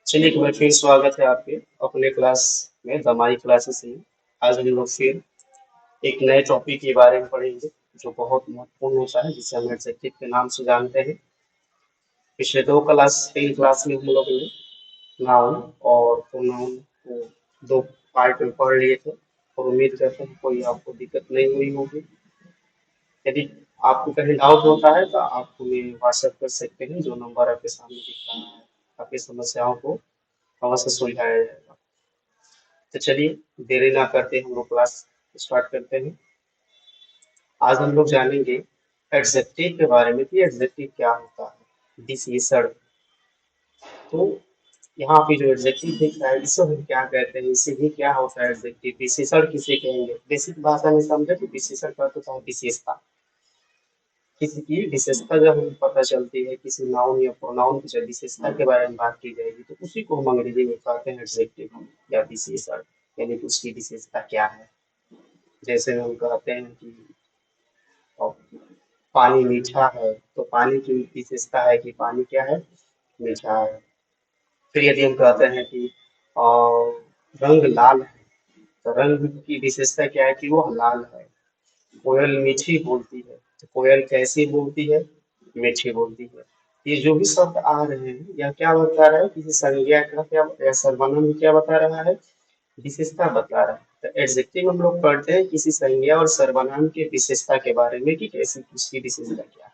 चलिए एक बार फिर स्वागत है आपके अपने क्लास में दमाई क्लासेस में। आज हम लोग फिर एक नए टॉपिक के बारे में पढ़ेंगे जो बहुत महत्वपूर्ण होता है, जिसे हम एडजेक्टिव के नाम से जानते हैं। पिछले दो क्लास तीन क्लास में हम लोग ने नाउन और प्रोनाउन को दो पार्ट में पढ़ लिए थे, और उम्मीद करते हैं कोई आपको दिक्कत नहीं हुई होगी। यदि आपको कहीं डाउट होता है तो आप हमें व्हाट्सएप कर सकते हैं, जो नंबर आपके सामने दिख रहा है। आपकी समस्याओं को अवश्य सुलझाया जाएगा। तो चलिए देरी ना करते हम लोग क्लास स्टार्ट करते हैं। आज हम लोग जानेंगे एडजेक्टिव के बारे में कि एडजेक्टिव क्या होता है, विशेषण। तो यहाँ पे जो एडजेक्टिव दिख रहा है इसे हम क्या कहते हैं, इसे भी क्या होता है एडजेक्टिव, विशेषण किसे कहेंगे। बेसिक भाषा में समझे तो विशेषण का अर्थ होता है विशेषता। किसी की विशेषता जब हमें पता चलती है, किसी नाउन या प्रोनाउन की जब विशेषता के बारे में बात की जाएगी तो उसी को हम अंग्रेजी में कहते हैं एडजेक्टिव या विशेषण। यानी कि उसकी विशेषता क्या है। जैसे हम कहते हैं कि और पानी मीठा है, तो पानी की विशेषता है कि पानी क्या है, मीठा है। फिर यदि हम कहते हैं कि रंग लाल है, तो रंग की विशेषता क्या है कि वो लाल है। कोयल मीठी बोलती है, तो कोयल कैसी बोलती है, मीठी बोलती है। ये जो भी शब्द आ रहे हैं यह क्या बता रहा है, किसी संज्ञा का क्या या सर्वनाम में क्या बता रहा है, विशेषता बता रहा है। तो एडजेक्टिव हम लोग पढ़ते हैं किसी संज्ञा और सर्वनाम की विशेषता के बारे में कि कैसी उसकी विशेषता क्या है।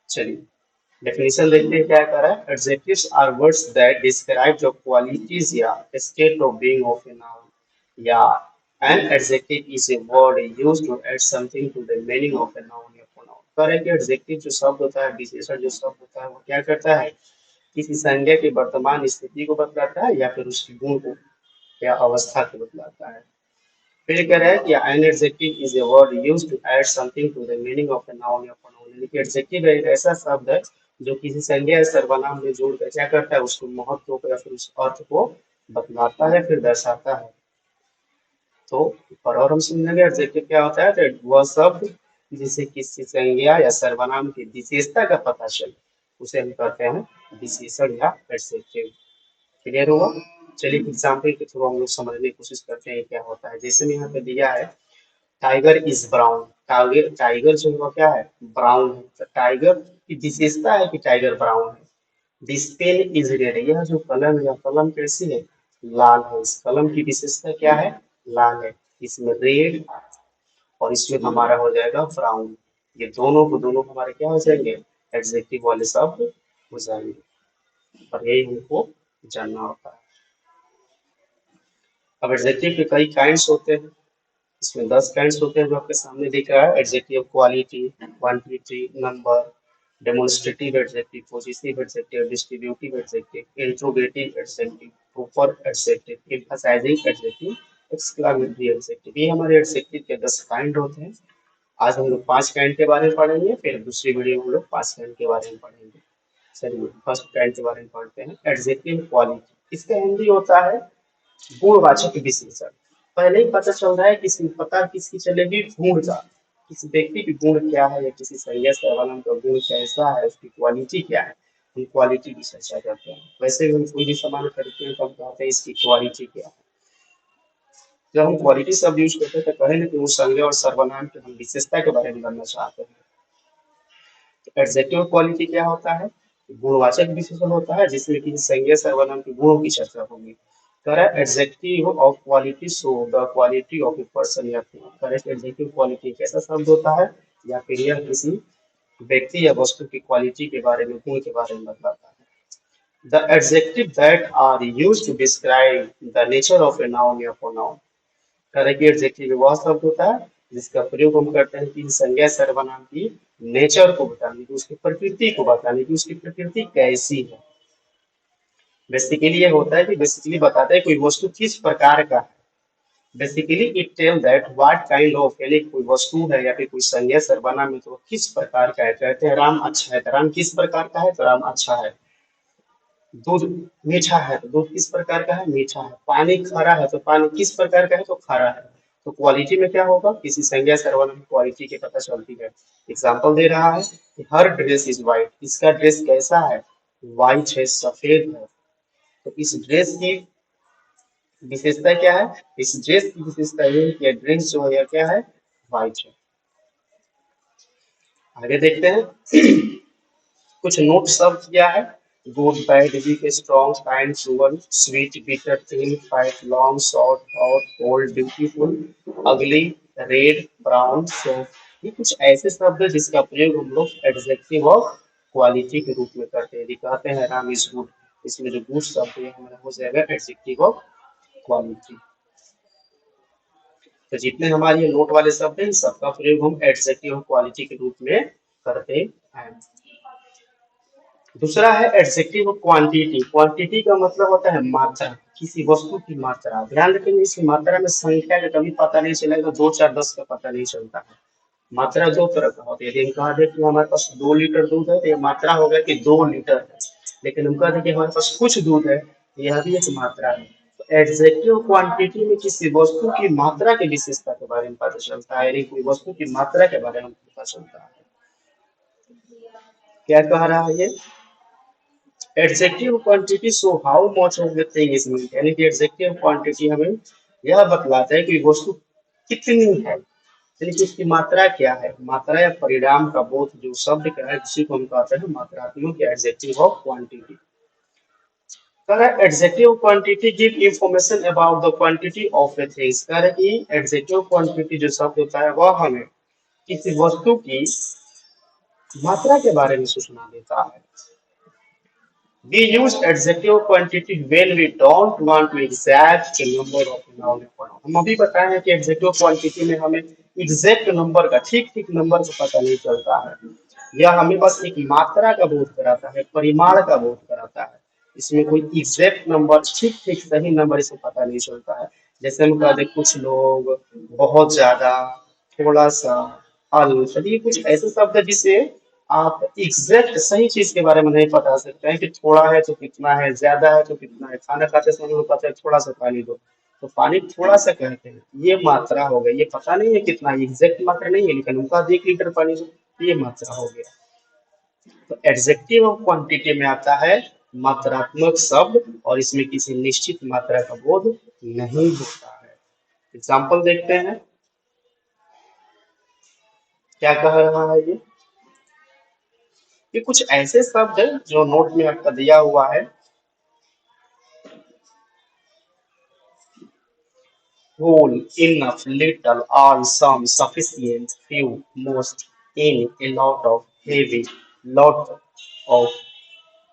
चलिए डेफिनेशन देखते हैं क्या कह रहा है। Adjectives are words that describe the qualities या state of being of a noun, या an adjective is a word used to add something to the meaning of a noun या प्रोनाउन। कह रहे हैं कि एडजेक्टिव जो शब्द होता है, विशेषण जो शब्द होता है, वो क्या करता है, किसी संज्ञा की वर्तमान स्थिति को बतलाता है या फिर उसकी गुण को या अवस्था को बतलाता है। फिर कह रहा है कि an adjective is a word used to add something to the meaning of a noun या pronoun। यानी कि adjective एक ऐसा शब्द है जो किसी संज्ञा या सर्वनाम में जोड़कर क्या करता है, उसको महत्व को या फिर उस अर्थ को बतलाता है, फिर दर्शाता है। तो और हम समझेंगे एडजेक्टिव क्या होता है, तो वह शब्द जिसे किसी संज्ञा या सर्वनाम की विशेषता का पता चले उसे हम कहते हैं विशेषण या एडजेक्टिव। क्लियर हुआ। चलिए एग्जाम्पल के थ्रू हम लोग समझने की कोशिश करते हैं क्या होता है। जैसे में यहाँ पे दिया है tiger is brown. Tiger tiger जो है वो क्या है, ब्राउन है। तो टाइगर की विशेषता है कि टाइगर ब्राउन है। This pen is red. यह जो कलम है, कलम कैसी है, लाल है। इस कलम की विशेषता क्या है, लाल है। इसमें रेड और इसमें हमारा हो जाएगा ब्राउन। ये दोनों को दोनों हमारे क्या हो जाएंगे, एडजेक्टिव वाले शब्द हो जाएंगे। और यही हमको जानना होता है। अब एडजेक्टिव के कई काइंड्स होते हैं। इसमें 10 काइंड्स होते हैं जो आपके सामने दिख रहा है। Adjective quality, quantity, number, demonstrative adjective, positive adjective, distributive adjective, interrogative adjective, proper adjective, emphasising adjective, exclamatory adjective. ये हमारे एडजेक्टिव के 10 काइंड होते हैं। आज हम लोग 5 काइंड के बारे में पढ़ेंगे, फिर दूसरी वीडियो में हम लोग 5 काइंड के बारे में पढ़ेंगे। चलिए फर्स्ट काइंड के बारे में पढ़ते हैं, एडजेक्टिव क्वालिटी। इसका हिंदी होता है गुणवाचक विशेषण। पहले ही पता चल रहा है, किसी पता किसकी चलेगी, गुण का। किसी व्यक्ति की गुण क्या है या किसी संज्ञा सर्वनाम का गुण कैसा है, उसकी क्वालिटी क्या है, हम क्वालिटी की चर्चा करते हैं। वैसे भी हम कोई भी सामान खरीदते हैं तो हम कहते हैं इसकी क्वालिटी क्या है। जब हम क्वालिटी शब्द यूज करते हैं तो कहें कि वो संज्ञा और सर्वनाम की हम विशेषता के बारे में जानना चाहते हैं। तो एडजेक्टिव क्वालिटी क्या होता है, गुणवाचक विशेषण होता है जिसमें किसी संज्ञा सर्वनाम के गुणों की चर्चा होगी। Correct adjective of quality show the quality of a person या थिंग। करेक्ट एडजेक्टिव क्वालिटी एक ऐसा शब्द होता है या फिर यह किसी व्यक्ति या वस्तु की क्वालिटी के बारे में, गुण के बारे में बताता है। The adjective that are used to describe the nature of a noun या प्रोनाउन। करेक्ट एडजेक्टिव वह शब्द होता है जिसका प्रयोग हम करते हैं कि संज्ञा सर्वनाम की नेचर को बताने की, उसकी प्रकृति को बताने की, उसकी प्रकृति कैसी है। बेसिकली ये होता है कि बेसिकली बताते हैं कोई वस्तु किस प्रकार का है। Basically it tell that what kind of, यानी कोई वस्तु है या फिर कोई संज्ञा सर्वनाम है तो वो किस प्रकार का है। कहते हैं राम अच्छा है, तो राम किस प्रकार का है, तो राम अच्छा है। दूध मीठा है तो दूध किस प्रकार का है, मीठा है। पानी खरा है तो पानी किस प्रकार का है, तो खरा है। तो क्वालिटी में क्या होगा, किसी संज्ञा सर्वनाम की क्वालिटी की पता चलती है। एग्जाम्पल दे रहा है कि हर ड्रेस इज व्हाइट। इसका ड्रेस कैसा है, व्हाइट है, सफेद है। तो इस ड्रेस की विशेषता क्या है? इस ड्रेस की विशेषता ये है कि ड्रेस जो है क्या है? व्हाइट है। आगे देखते हैं कुछ नोट शब्द क्या है? Good, bad, weak, strong, kind, sour, sweet, bitter, thin, fat, long, short, hot, cold, beautiful, ugly, red, brown, soft. ये कुछ ऐसे शब्द है जिसका प्रयोग हम लोग एडजेक्टिव और क्वालिटी के रूप में करते हैं। दिखाते हैं राम इज गुड, इसमें जो गुड शब्द है हमारा हो जाएगा एडजेक्टिव और क्वालिटी। तो जितने हमारे ये नोट वाले शब्द हैं इन सबका प्रयोग हम एडजेक्टिव और क्वालिटी के रूप में करते हैं। दूसरा है एडजेक्टिव क्वांटिटी। क्वांटिटी का मतलब होता है मात्रा, किसी वस्तु की मात्रा। ध्यान रखेंगे इस मात्रा में संख्या का कभी पता नहीं चलेगा, 2 4 10 का पता नहीं चलता है। मात्रा दो तरह का होता है। यदि हम कहा दे कि हमारे पास 2 लीटर दूध है तो ये मात्रा हो गया कि 2 लीटर है। लेकिन हम कह दें कि हमारे पास कुछ दूध है, यह भी एक मात्रा है। तो एडजेक्टिव क्वांटिटी में किसी वस्तु की मात्रा की विशेषता के बारे में पता चलता है, यानी कोई वस्तु की मात्रा के बारे में पता चलता है। क्या कह रहा है ये? Adjective quantity show how much of the thing is meet, यानी कि एडजेक्टिव क्वांटिटी हमें यह बतलाता है कि वस्तु कितनी है, यानी कि उसकी मात्रा क्या है। मात्रा या परिणाम का बोध जो शब्द का है उसी को हम कहते हैं मात्रात्मक या एडजेक्टिव ऑफ क्वांटिटी। कह रहा है adjective quantity give information about the quantity of A things. कह रहा है कि एडजेक्टिव क्वांटिटी जो शब्द होता है वह हमें किसी वस्तु की मात्रा के बारे में सूचना देता है। We use adjective quantity when we don't want to exact number of noun or pronoun। हम अभी बताए हैं कि एडजेक्टिव क्वांटिटी में हमें एग्जैक्ट नंबर का, ठीक ठीक नंबर का पता नहीं चलता है। यह हमें बस एक मात्रा का बोध कराता है, परिमाण का बोध कराता है। इसमें कोई एग्जैक्ट नंबर, ठीक ठीक सही नंबर इसे पता नहीं चलता है। जैसे हम कह दें कुछ लोग, बहुत ज्यादा, थोड़ा सा, अल्प, ये कुछ ऐसे शब्द है जिसे आप एग्जैक्ट सही चीज के बारे में नहीं बता सकते हैं कि थोड़ा है तो कितना है, ज्यादा है तो कितना है। खाना खाते समय लोग कहते हैं थोड़ा सा पानी दो, तो पानी थोड़ा सा कहते हैं, ये मात्रा हो गई। ये पता नहीं है कितना, एग्जैक्ट मात्रा नहीं है, लेकिन उनका 1 लीटर पानी दो, ये मात्रा हो गया। तो एडजेक्टिव ऑफ क्वांटिटी में आता है मात्रात्मक शब्द और इसमें किसी निश्चित मात्रा का बोध नहीं होता है। एग्जाम्पल देखते हैं क्या कह रहा है ये कुछ ऐसे शब्द है जो नोट में आपका दिया हुआ है। whole, enough, little, all, some, sufficient, few, most, in, a lot of, heavy, lot of,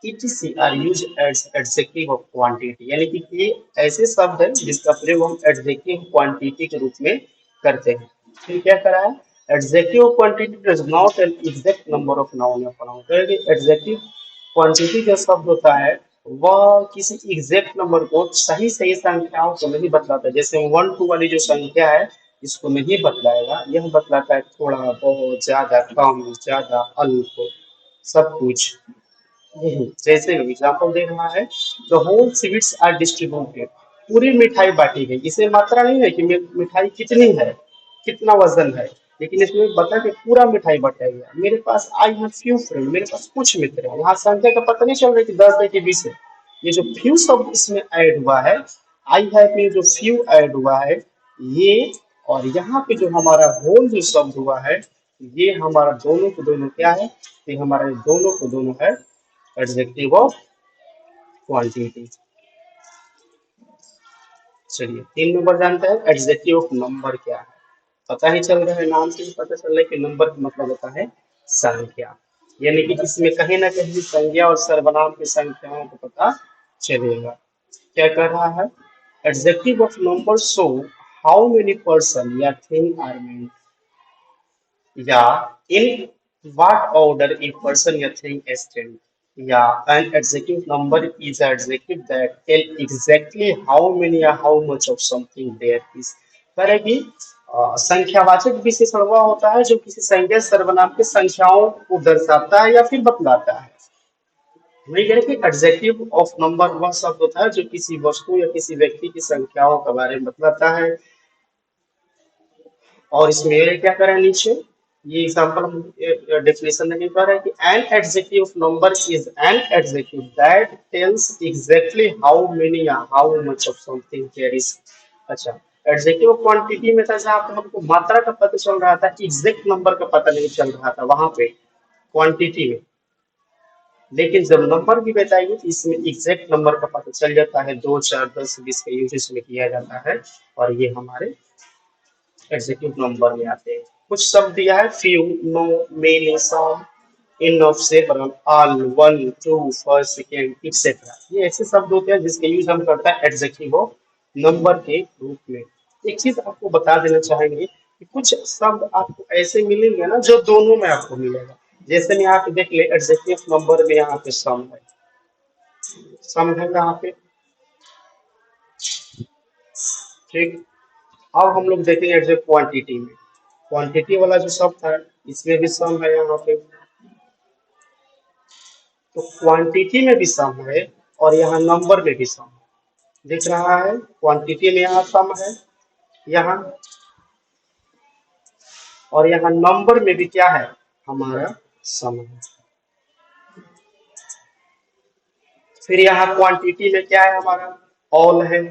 etc are used as adjective of quantity। यानी कि ये ऐसे शब्द है जिसका प्रयोग हम एडजेक्टिव क्वांटिटी के रूप में करते हैं। फिर क्या करा है? Adjective quantity does not an exact number of noun या प्रोनाउन। एडजेक्टिव क्वांटिटी जो शब्द होता है वह किसी एग्जैक्ट नंबर को, सही सही संख्याओं को नहीं बतलाता। जैसे 1 2 वाली जो संख्या है इसको नहीं बतलाएगा, यह बतलाता है थोड़ा, बहुत, ज्यादा, कम, ज्यादा, अल्प, सब कुछ। जैसे एग्जाम्पल दे रहा है the whole sweets are distributed, पूरी मिठाई बांटी गई। इसे मात्रा नहीं है कि मिठाई कितनी है, कितना वजन है, लेकिन इसमें बता के पूरा मिठाई बांटा गया। मेरे पास आई हैव फ्यू फ्रेंड, मेरे पास कुछ मित्र है। यहाँ संख्या का पता नहीं चल रहा कि 10 है कि 20 है। ये जो फ्यू शब्द इसमें ऐड हुआ है, आई हैव में जो फ्यू ऐड हुआ है ये, और यहाँ पे जो हमारा होल जो शब्द हुआ है ये हमारा दोनों को दोनों क्या है? ये हमारा दोनों को दोनों है एडजेक्टिव ऑफ क्वांटिटी। चलिए 3 नंबर जानते हैं एडजेक्टिव ऑफ नंबर क्या है। पता ही चल रहा है, नाम से ही पता चल रहा है कि नंबर का मतलब होता है संख्या, यानी कि इसमें कहीं ना कहीं संज्ञा और सर्वनाम की संख्याओं को पता चलेगा। क्या कर रहा है? Adjective of number show how many person या थिंग आर मेनी, या in what order a person या thing is stand, या an adjective number is an adjective that tell exactly how many or how much of something there is। कह कि संख्यावाचक विशेषण वह होता है जो किसी संज्ञा सर्वनाम के संख्याओं को दर्शाता है या फिर बतलाता है। वही कह रहे कि एडजेक्टिव ऑफ नंबर वह शब्द होता है जो किसी वस्तु या किसी व्यक्ति की संख्याओं के बारे में बतलाता है। और इसमें क्या करें नीचे ये एग्जांपल हम डेफिनेशन में कह रहे हैं कि an adjective of number is an adjective that tells exactly how many या how much of something there is. अच्छा, एडजेक्टिव ऑफ क्वांटिटी में था जहाँ पे हमको मात्रा का पता चल रहा था, एग्जैक्ट नंबर का पता नहीं चल रहा था वहां पे क्वांटिटी में। लेकिन जब नंबर की बताएंगे तो इसमें एग्जैक्ट नंबर का पता चल जाता है, 2 4 10 20 का यूज इसमें किया जाता है और ये हमारे एग्जीक्यूट नंबर में आते हैं। कुछ शब्द दिया है, few, no, many, some, enough, several, all, one, two, first, second, etcetera. ये ऐसे शब्द होते हैं जिसके यूज हम करते हैं एडजेक्टिव ऑफ नंबर के रूप में। एक चीज आपको बता देना चाहेंगे कि कुछ शब्द आपको ऐसे मिलेंगे ना जो दोनों में आपको मिलेगा। जैसे में आप देख ले एडजेक्टिव नंबर में यहाँ पे सम है, सम है यहाँ पे, ठीक। अब हम लोग देखेंगे एडजेक्टिव क्वांटिटी में, क्वांटिटी वाला जो शब्द है इसमें भी सम है यहाँ पे। तो क्वांटिटी में भी सम है और यहाँ नंबर में भी सम है। दिख रहा है क्वांटिटी में यहाँ सम है यहाँ, और यहाँ नंबर में भी क्या है हमारा सम है। फिर यहाँ क्वांटिटी में क्या है हमारा ऑल है।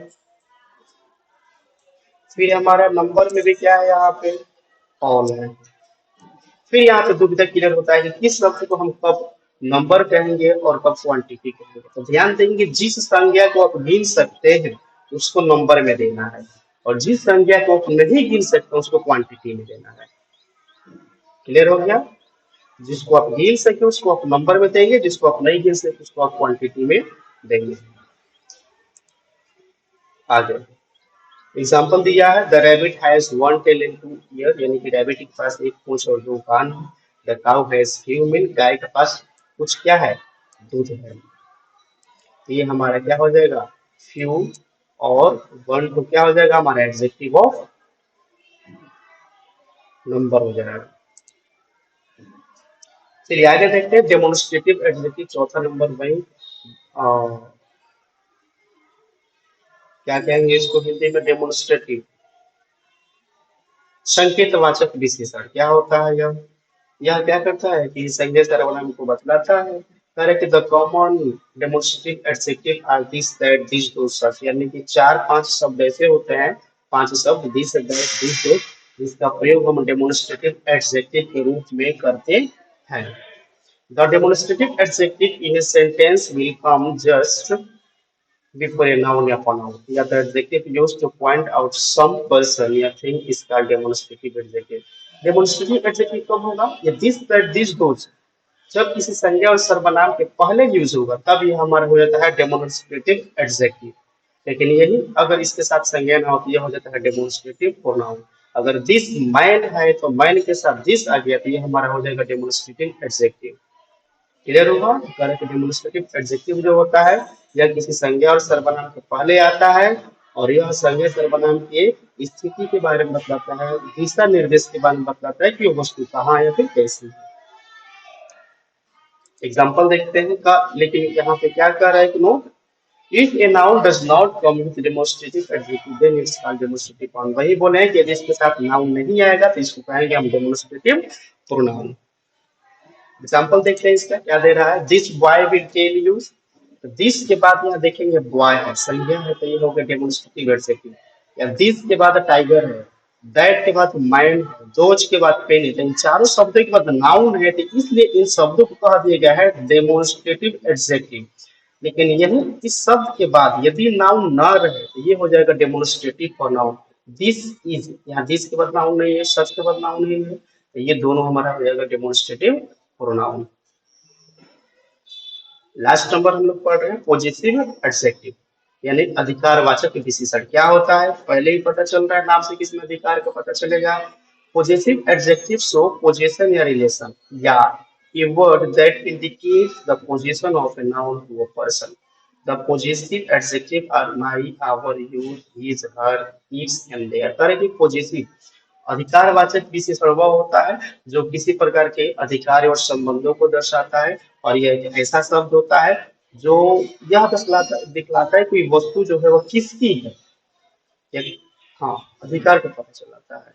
फिर हमारा नंबर में भी क्या है यहाँ पे ऑल है। फिर यहाँ पे दुविधा क्लियर होता है कि किस शब्द को हम कब नंबर कहेंगे और कब क्वांटिटी कहेंगे। तो ध्यान देंगे जिस संज्ञा को आप गिन सकते हैं उसको नंबर में देना है, और जिस संज्ञा को आप नहीं गिन सकते उसको क्वांटिटी में देना है। क्लियर हो गया? जिसको आप गिन सके उसको आप नंबर में देंगे, जिसको आप नहीं गिन सके उसको आप क्वांटिटी में देंगे। आगे एग्जाम्पल दिया है, the rabbit has one tail and two ear, यानी कि रैबिट के पास एक पूंछ और दो कान है। The cow has few milk, गाय के पास कुछ क्या है दूध है। तो ये हमारा क्या हो जाएगा फ्यू, और वन को क्या हो जाएगा हमारा एडजेक्टिव ऑफ नंबर हो जाएगा। चलिए आगे देखते हैं डेमोन्स्ट्रेटिव एडजेक्टिव, चौथा नंबर वही क्या कहेंगे इसको हिंदी में, डेमोन्स्ट्रेटिव संकेतवाचक विशेषण। क्या होता है यह क्या करता है कि संज्ञा सर्वनाम को बतलाता है। Correct, the common demonstrative adjective are this that this those such, यानी कि चार पांच शब्द ऐसे होते हैं, पांच शब्द दिस दैट दिस दोस, जिसका प्रयोग हम डेमोन्स्ट्रेटिव एडजेक्टिव के रूप में करते हैं। The demonstrative adjective in a sentence will come just before a noun या pronoun, या the adjective used to point out some person या thing is called demonstrative adjective। demonstrative adjective कब होगा, ये this that this those जब किसी संज्ञा और सर्वनाम के पहले यूज होगा तब ये हमारा हो जाता है डेमोन्स्ट्रेटिव एडजेक्टिव। लेकिन यही अगर इसके साथ संज्ञा ना हो तो यह हो जाता है डेमोन्स्ट्रेटिव प्रोनाउन। अगर दिस मैन है तो मैन के साथ दिस आ गया तो ये हमारा हो जाएगा डेमोन्स्ट्रेटिव एडजेक्टिव। क्लियर होगा? करेक्ट, डेमोन्स्ट्रेटिव एडजेक्टिव जो होता है यह किसी संज्ञा और सर्वनाम के पहले आता है, और यह संज्ञा सर्वनाम के स्थिति के बारे में बतलाता है, दिशा निर्देश के बारे में बतलाता है कि वो वस्तु कहाँ है या फिर कैसी है। एग्जाम्पल देखते हैं का, लेकिन यहाँ पे क्या कह रहा है कि note, if a noun does not come with demonstrative adjective then it's called demonstrative pronoun. वही बोले हैं कि यदि इसके साथ नाउन नहीं आएगा तो इसको कहेंगे हम डेमोन्स्ट्रेटिव प्रोनाउन। एग्जाम्पल देखते हैं इसका क्या दे रहा है, this boy will tell you. This के बाद यहाँ देखेंगे बॉय है, संज्ञा है तो ये हो गया डेमोन्स्ट्रेटिव एडजेक्टिव। या दिस के बाद टाइगर है, दैट के बाद माइंड है, दोज के बाद पेन है, तो इन चारों शब्दों के बाद नाउन है, तो इसलिए इन शब्दों को कहा दिया गया है डेमोन्स्ट्रेटिव एडजेक्टिव। लेकिन यही इस शब्द के बाद यदि नाउन न रहे तो ये हो जाएगा डेमोन्स्ट्रेटिव प्रोनाउन। दिस इज, यहाँ दिस के बाद नाउन नहीं है, सच के बाद नाउन नहीं है, तो ये दोनों हमारा हो जाएगा डेमोन्स्ट्रेटिव प्रोनाउन। लास्ट नंबर हम लोग पढ़ रहे हैं पॉजिटिव एडजेक्टिव, यानी अधिकारवाचक विशेषण। क्या होता है पहले ही पता चल रहा है, नाम से किसमें अधिकार का पता चलेगा। पॉजिटिव एडजेक्टिव शो पोजीशन या रिलेशन, या a word that indicates the position of a noun to a person। The possessive adjective are my, our, yours, his, her, its and their। तरह की पॉजिटिव अधिकारवाचक विशेषण वह होता है जो किसी प्रकार के अधिकार और संबंधों को दर्शाता है, और यह एक ऐसा शब्द होता है जो यह दिखलाता है कोई वस्तु जो है वह किसकी है। हाँ, अधिकार का पता चलाता है।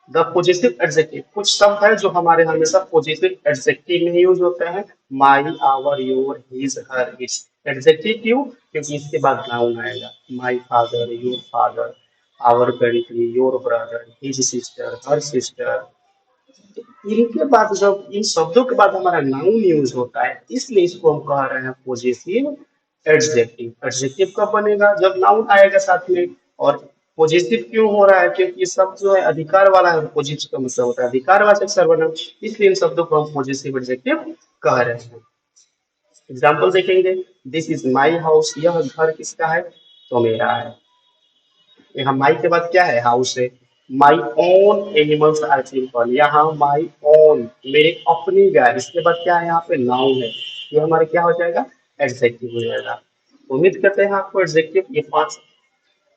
द पॉजिटिव एडजेक्टिव, कुछ शब्द है जो हमारे हमेशा पॉजिटिव एडजेक्टिव में यूज होते हैं। My, our, your, his, her, its. Adjective क्यों? क्योंकि इसके बाद नाउन आएगा। My father, your father, our country, your brother, his sister, her sister. इनके बाद जब इन शब्दों के बाद हमारा नाउन यूज होता है, इसलिए इसको हम कह रहे हैं पॉजिटिव एडजेक्टिव। एडजेक्टिव कब बनेगा? जब नाउन आएगा साथ में। और पॉजिटिव क्यों हो रहा है? क्योंकि ये शब्द जो है अधिकार वाला है। पॉजिटिव का मतलब होता है अधिकारवाचक सर्वनाम, इसलिए इन शब्दों को हम पॉजिटिव एडजेक्टिव कह रहे हैं। एग्जाम्पल देखेंगे। दिस इज माई हाउस, यह घर किसका है? तो मेरा है। यहाँ माई के बाद क्या है? हाउस है। My own animals are simple, यहाँ माई ओन, मेरे अपने गाय। इसके बाद क्या है? यहाँ पे नाउन है। ये हमारे क्या हो जाएगा? एडजेक्टिव हो जाएगा। उम्मीद करते हैं आपको एडजेक्टिव ये 5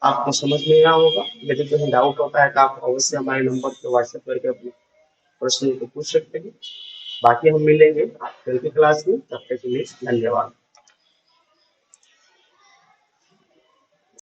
आपको समझ में आया होगा। यदि कहीं डाउट होता है तो आप अवश्य हमारे नंबर पे व्हाट्सएप करके अपने प्रश्न को पूछ सकते हैं। बाकी हम मिलेंगे कल की क्लास में, तब तक के लिए धन्यवाद।